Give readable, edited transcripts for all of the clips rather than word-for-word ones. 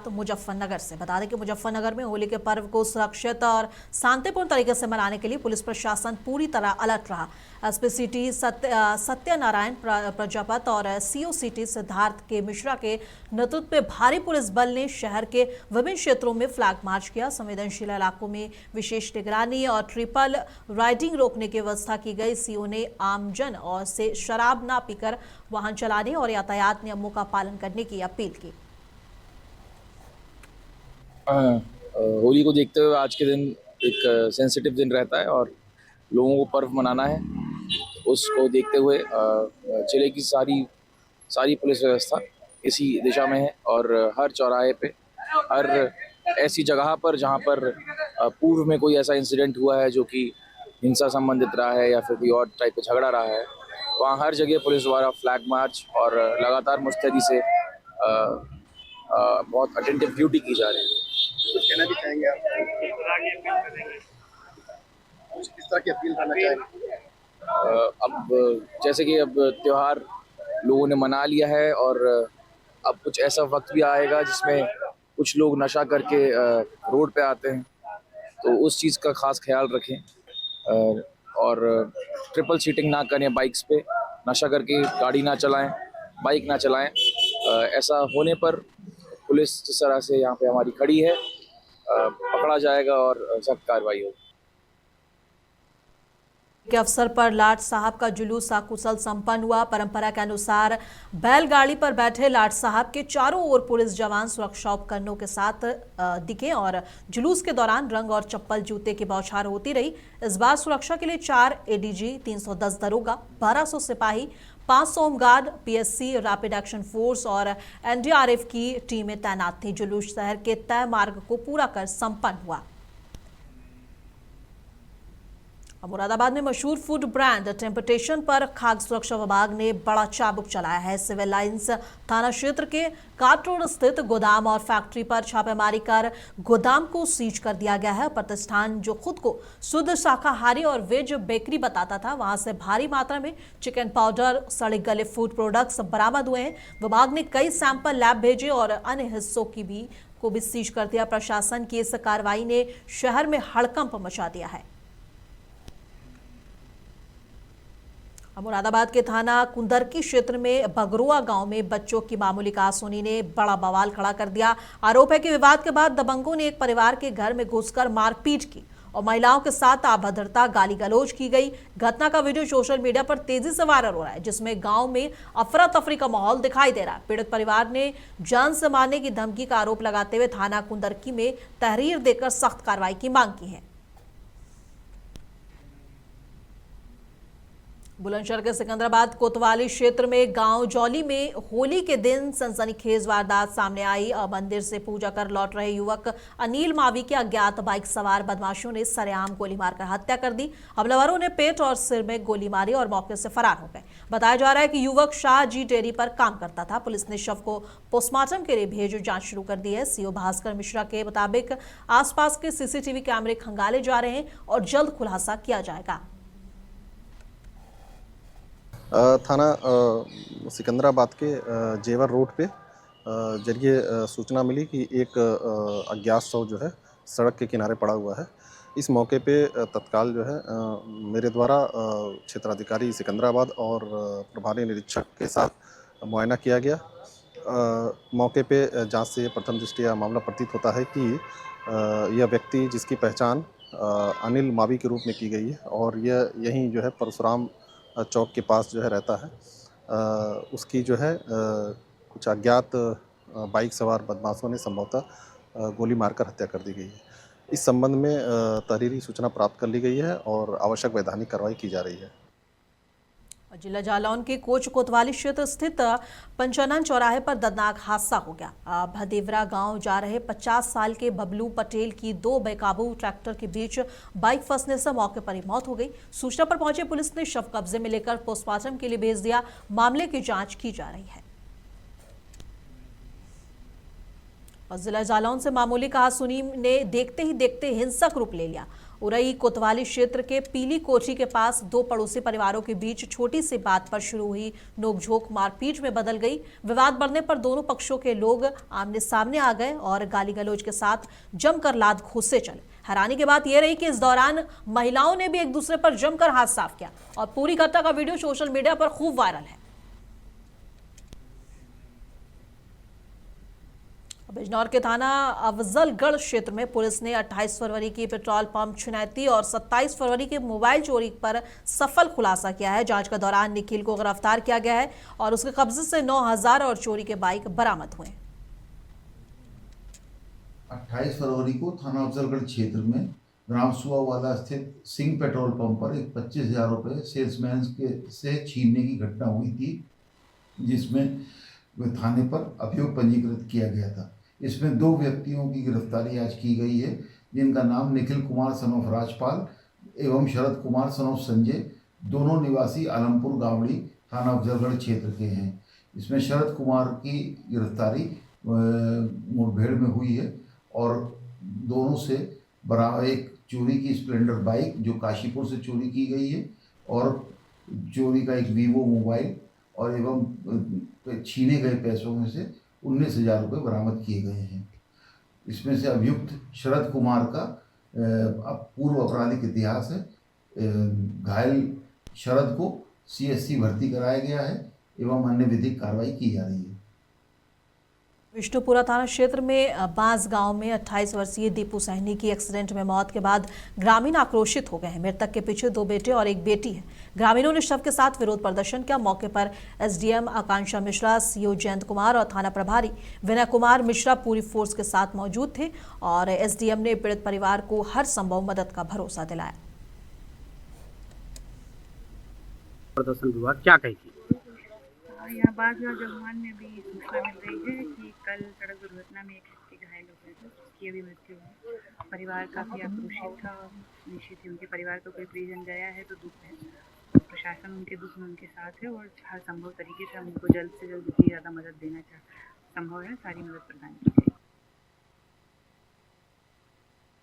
बात मुजफ्फरनगर से। बता दें कि मुजफ्फरनगर में होली के पर्व को सुरक्षित और शांतिपूर्ण तरीके से मनाने के लिए पुलिस प्रशासन पूरी तरह अलर्ट रहा। एसपी सिटी सत्यनारायण प्रजापत और सीओ सिटी सिद्धार्थ के मिश्रा के नेतृत्व में भारी पुलिस बल ने शहर के विभिन्न क्षेत्रों में फ्लैग मार्च किया। संवेदनशील इलाकों में विशेष निगरानी और ट्रिपल राइडिंग रोकने की व्यवस्था की गई। सीओ ने आमजन और से शराब ना पीकर वाहन चलाने और यातायात नियमों का पालन करने की अपील की। होली को देखते हुए आज के दिन एक सेंसिटिव दिन रहता है और लोगों को पर्व मनाना है। उसको देखते हुए जिले की सारी पुलिस व्यवस्था इसी दिशा में है और हर चौराहे पे, हर ऐसी जगह पर जहां पर पूर्व में कोई ऐसा इंसिडेंट हुआ है जो कि हिंसा संबंधित रहा है या फिर कोई और टाइप का झगड़ा रहा है, वहाँ हर जगह पुलिस द्वारा फ्लैग मार्च और लगातार मुस्तैदी से बहुत अटेंटिव ड्यूटी की जा रही है। कुछ कहना भी चाहेंगे आप? किस तरह की अपील करना चाहेंगे? अब जैसे कि अब त्योहार लोगों ने मना लिया है और अब कुछ ऐसा वक्त भी आएगा जिसमें कुछ लोग नशा करके रोड पे आते हैं, तो उस चीज़ का खास ख्याल रखें और ट्रिपल सीटिंग ना करें, बाइक्स पे नशा करके गाड़ी ना चलाएं, बाइक ना चलाएं। ऐसा होने पर पुलिस जिस तरह से यहाँ पे हमारी खड़ी है पकड़ा जाएगा और सख्त कार्रवाई होगी। के अवसर पर लाट साहब का जुलूस सकुशल संपन्न हुआ। परंपरा के अनुसार बैलगाड़ी पर बैठे लाट साहब के चारों ओर पुलिस जवान सुरक्षा उपकरणों के साथ दिखे और जुलूस के दौरान रंग और चप्पल जूते की बौछार होती रही। इस बार सुरक्षा के लिए 4 एडीजी, 310 दरोगा, 1200 सिपाही, 500 home guard, PSC, rapid action force और एनडीआरएफ की टीमें तैनात थी। जुलूस शहर के तय मार्ग को पूरा कर संपन्न हुआ। मुरादाबाद में मशहूर फूड ब्रांड टेम्पटेशन पर खाद्य सुरक्षा विभाग ने बड़ा चाबुक चलाया है। सिविल लाइंस थाना क्षेत्र के काट रोड स्थित गोदाम और फैक्ट्री पर छापेमारी कर गोदाम को सीज कर दिया गया है। प्रतिष्ठान जो खुद को शुद्ध शाकाहारी और वेज बेकरी बताता था, वहां से भारी मात्रा में चिकन पाउडर, सड़े गले फूड प्रोडक्ट्स बरामद हुए हैं। विभाग ने कई सैंपल लैब भेजे और अन्य हिस्सों को भी सीज कर दिया। प्रशासन की इस कार्रवाई ने शहर में हड़कंप मचा दिया है। मुरादाबाद के थाना कुंदरकी क्षेत्र में बगरुआ गांव में बच्चों की मामूली कहासुनी ने बड़ा बवाल खड़ा कर दिया। आरोप है कि विवाद के बाद दबंगों ने एक परिवार के घर में घुसकर मारपीट की और महिलाओं के साथ अभद्रता, गाली गलौज की गई। घटना का वीडियो सोशल मीडिया पर तेजी से वायरल हो रहा है, जिसमें गांव में अफरा तफरी का माहौल दिखाई दे रहा है। पीड़ित परिवार ने जान से मारने की धमकी का आरोप लगाते हुए थाना कुंदरकी में तहरीर देकर सख्त कार्रवाई की मांग की है। बुलंदशहर के सिकंदराबाद कोतवाली क्षेत्र में गांव जौली में होली के दिन सनसनीखेज वारदात सामने आई। मंदिर से पूजा कर लौट रहे युवक अनिल मावी के अज्ञात बाइक सवार बदमाशों ने सरेआम गोली मारकर हत्या कर दी। हमलावरों ने पेट और सिर में गोली मारी और मौके से फरार हो गए। बताया जा रहा है कि युवक शाह जी डेयरी पर काम करता था। पुलिस ने शव को पोस्टमार्टम के लिए भेज जांच शुरू कर दी है। सीओ भास्कर मिश्रा के मुताबिक आसपास के सीसीटीवी कैमरे खंगाले जा रहे हैं और जल्द खुलासा किया जाएगा। थाना सिकंदराबाद के जेवर रोड पे जरिए सूचना मिली कि एक अज्ञात शव जो है सड़क के किनारे पड़ा हुआ है। इस मौके पे तत्काल जो है मेरे द्वारा क्षेत्राधिकारी सिकंदराबाद और प्रभारी निरीक्षक के साथ मुआयना किया गया। मौके पे जांच से प्रथम दृष्टया मामला प्रतीत होता है कि यह व्यक्ति, जिसकी पहचान अनिल मावी के रूप में की गई है और यह यहीं जो है परशुराम चौक के पास जो है रहता है। उसकी जो है कुछ अज्ञात बाइक सवार बदमाशों ने संभवतः गोली मारकर हत्या कर दी गई है। इस संबंध में तहरीरी सूचना प्राप्त कर ली गई है और आवश्यक वैधानिक कार्रवाई की जा रही है। जिला जालौन के कोच कोतवाली क्षेत्र स्थित पंचानन चौराहे पर दर्दनाक हादसा हो गया। भदेवरा गांव जा रहे 50 साल के बबलू पटेल की 2 बेकाबू ट्रैक्टर के बीच बाइक फंसने से मौके पर ही मौत हो गई। सूचना पर पहुंची पुलिस ने शव कब्जे में लेकर पोस्टमार्टम के लिए भेज दिया। मामले की जांच की जा रही है। और जिला जालौन से मामूली कहासुनी ने देखते ही देखते हिंसक रूप ले लिया उरई कोतवाली क्षेत्र के पीली कोठी के पास दो पड़ोसी परिवारों के बीच छोटी सी बात पर शुरू हुई नोकझोंक मारपीट में बदल गई। विवाद बढ़ने पर दोनों पक्षों के लोग आमने सामने आ गए और गाली गलौज के साथ जमकर लात घूंसे चले। हैरानी की बात यह रही कि इस दौरान महिलाओं ने भी एक दूसरे पर जमकर हाथ साफ किया और पूरी घटना का वीडियो सोशल मीडिया पर खूब वायरल है। बिजनौर के थाना अफजलगढ़ क्षेत्र में पुलिस ने 28 फरवरी की पेट्रोल पंप छिनैती और 27 फरवरी के मोबाइल चोरी पर सफल खुलासा किया है। जांच के दौरान निखिल को गिरफ्तार किया गया है और उसके कब्जे से 9,000 और चोरी के बाइक बरामद हुए। 28 फरवरी को थाना अफजलगढ़ क्षेत्र में ग्राम सुआवाला स्थित सिंह पेट्रोल पंप पर एक 25,000 रुपये सेल्समैन से छीनने की घटना हुई थी, जिसमें थाने पर अभियोग पंजीकृत किया गया था। इसमें 2 व्यक्तियों की गिरफ्तारी आज की गई है, जिनका नाम निखिल कुमार सन ऑफ राजपाल एवं शरद कुमार सन ऑफ संजय, दोनों निवासी आलमपुर गावड़ी थाना अफजलगढ़ क्षेत्र के हैं। इसमें शरद कुमार की गिरफ्तारी मुठभेड़ में हुई है और दोनों से एक चोरी की स्प्लेंडर बाइक जो काशीपुर से चोरी की गई है और चोरी का एक वीवो मोबाइल और एवं छीने गए पैसों में से 19,000 रुपये बरामद किए गए हैं। इसमें से अभियुक्त शरद कुमार का पूर्व आपराधिक इतिहास है। घायल शरद को CSC भर्ती कराया गया है एवं अन्य विधिक कार्रवाई की जा रही है। विष्णुपुरा थाना क्षेत्र में बांस गांव में 28 वर्षीय दीपू सहनी की एक्सीडेंट में मौत के बाद ग्रामीण आक्रोशित हो गए हैं। मृतक के पीछे 2 बेटे और 1 बेटी है। ग्रामीणों ने शव के साथ विरोध प्रदर्शन किया। मौके पर SDM आकांक्षा मिश्रा, CO जयंत कुमार और थाना प्रभारी विनय कुमार मिश्रा पूरी फोर्स के साथ मौजूद थे और SDM ने पीड़ित परिवार को हर संभव मदद का भरोसा दिलाया। प्रदर्शन विभाग क्या कहेगी? यहाँ बांसगांव जगमान में भी सूचना मिल रही है कि कल सड़क दुर्घटना में एक व्यक्ति घायल हो गया था, जिसकी अभी मृत्यु हुई। परिवार काफ़ी आक्रोशित था। निश्चित ही उनके परिवार को कोई परिजन गया है तो दुख है। प्रशासन उनके दुख में उनके साथ है और हर संभव तरीके से हम उनको जल्द से जल्द जितनी ज़्यादा मदद देना संभव है सारी मदद प्रदान की जाएगी।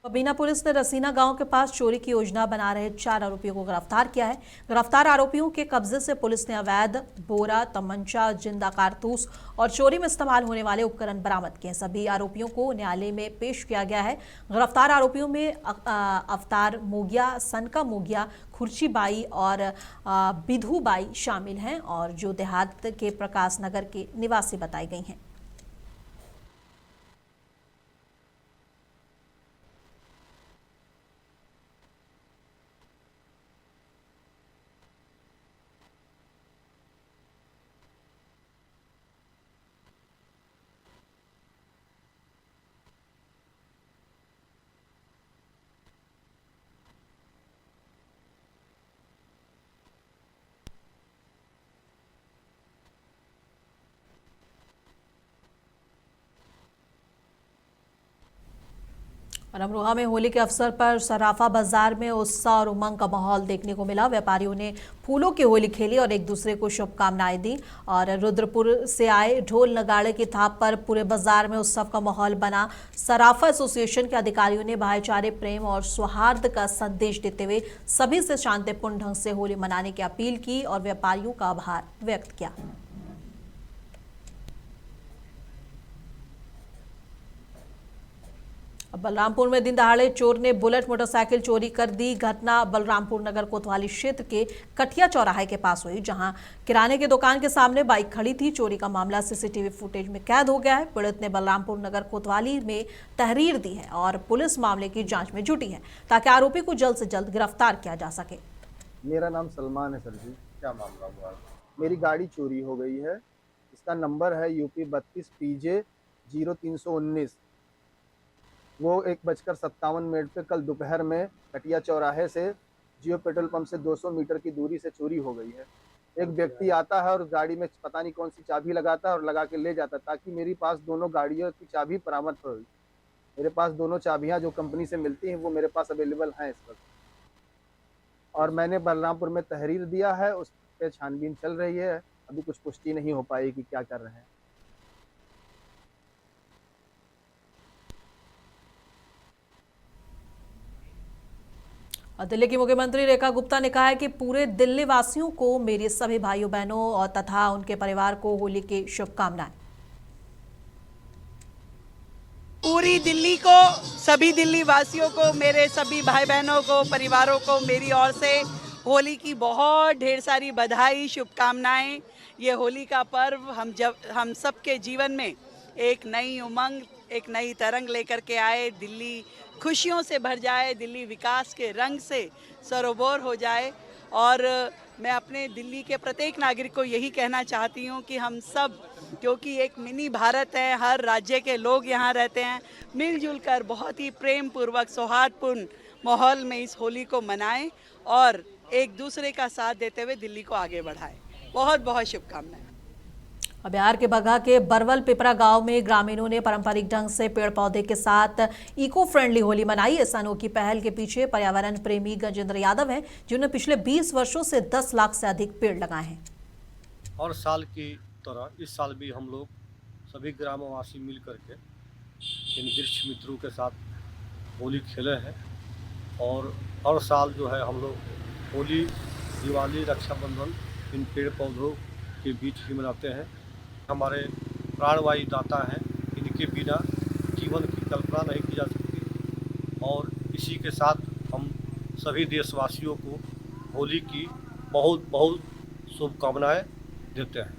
बबीना पुलिस ने रसीना गांव के पास चोरी की योजना बना रहे 4 आरोपियों को गिरफ्तार किया है। गिरफ्तार आरोपियों के कब्जे से पुलिस ने अवैध बोरा, तमंचा, जिंदा कारतूस और चोरी में इस्तेमाल होने वाले उपकरण बरामद किए। सभी आरोपियों को न्यायालय में पेश किया गया है। गिरफ्तार आरोपियों में अवतार मोगिया, सनका मोगिया, खुर्शीबाई और बिधुबाई शामिल हैं और जो देहात के प्रकाश नगर के निवासी बताई गई हैं। और अमरोहा में होली के अवसर पर सराफा बाजार में उत्साह और उमंग का माहौल देखने को मिला। व्यापारियों ने फूलों की होली खेली और एक दूसरे को शुभकामनाएं दी और रुद्रपुर से आए ढोल नगाड़े की थाप पर पूरे बाजार में उत्सव का माहौल बना। सराफा एसोसिएशन के अधिकारियों ने भाईचारे, प्रेम और सौहार्द का संदेश देते हुए सभी से शांतिपूर्ण ढंग से होली मनाने की अपील की और व्यापारियों का आभार व्यक्त किया। बलरामपुर में दिन दहाड़े चोर ने बुलेट मोटरसाइकिल चोरी कर दी। घटना बलरामपुर नगर कोतवाली क्षेत्र के कटिया चौराहे के पास हुई, जहां किराने की दुकान के सामने बाइक खड़ी थी। चोरी का मामला CCTV फुटेज में कैद हो गया है। पीड़ित ने बलरामपुर नगर कोतवाली में तहरीर दी है और पुलिस मामले की जांच में जुटी है ताकि आरोपी को जल्द से जल्द गिरफ्तार किया जा सके। मेरा नाम सलमान है सर जी। क्या मामला हुआ? मेरी गाड़ी चोरी हो गई है। इसका नंबर है UP 32 PJ 0319। वो 1:57 पे कल दोपहर में कटिया चौराहे से जियो पेट्रोल पंप से 200 मीटर की दूरी से चोरी हो गई है। एक व्यक्ति आता है और गाड़ी में पता नहीं कौन सी चाबी लगाता है और लगा के ले जाता है, ताकि मेरे पास दोनों गाड़ियों की चाबी बरामद हो। मेरे पास दोनों चाबियां जो कंपनी से मिलती हैं वो मेरे पास अवेलेबल हैं इस वक्त, और मैंने बलरामपुर में तहरीर दिया है। उस पर छानबीन चल रही है। अभी कुछ पुष्टि नहीं हो पाई कि क्या कर रहे हैं। और दिल्ली की मुख्यमंत्री रेखा गुप्ता ने कहा है कि पूरे दिल्ली वासियों को मेरे सभी भाइयों बहनों और तथा उनके परिवार को होली की शुभकामनाएं। पूरी दिल्ली को, सभी दिल्ली वासियों को, मेरे सभी भाई बहनों को, परिवारों को मेरी ओर से होली की बहुत ढेर सारी बधाई, शुभकामनाएं। ये होली का पर्व हम सबके जीवन में एक नई उमंग, एक नई तरंग लेकर के आए। दिल्ली खुशियों से भर जाए, दिल्ली विकास के रंग से सरोबोर हो जाए। और मैं अपने दिल्ली के प्रत्येक नागरिक को यही कहना चाहती हूँ कि हम सब, क्योंकि एक मिनी भारत है, हर राज्य के लोग यहाँ रहते हैं, मिलजुल कर बहुत ही प्रेम पूर्वक सौहार्दपूर्ण माहौल में इस होली को मनाएं और एक दूसरे का साथ देते हुए दिल्ली को आगे बढ़ाएं। बहुत बहुत शुभकामनाएं। बिहार के बगहा के बरवल पिपरा गांव में ग्रामीणों ने पारंपरिक ढंग से पेड़ पौधे के साथ इको फ्रेंडली होली मनाई। इस अनोखी पहल के पीछे पर्यावरण प्रेमी गजेंद्र यादव हैं, जिन्होंने पिछले 20 वर्षों से 10 लाख से अधिक पेड़ लगाए हैं। हर साल की तरह इस साल भी हम लोग सभी ग्रामवासी मिल करके इन वृक्ष मित्रों के साथ होली खेले हैं। और हर साल जो है हम लोग होली, दिवाली, रक्षाबंधन इन पेड़ पौधों के बीच ही मनाते हैं। हमारे प्राणवायु दाता हैं, इनके बिना जीवन की कल्पना नहीं की जा सकती। और इसी के साथ हम सभी देशवासियों को होली की बहुत बहुत शुभकामनाएं देते हैं।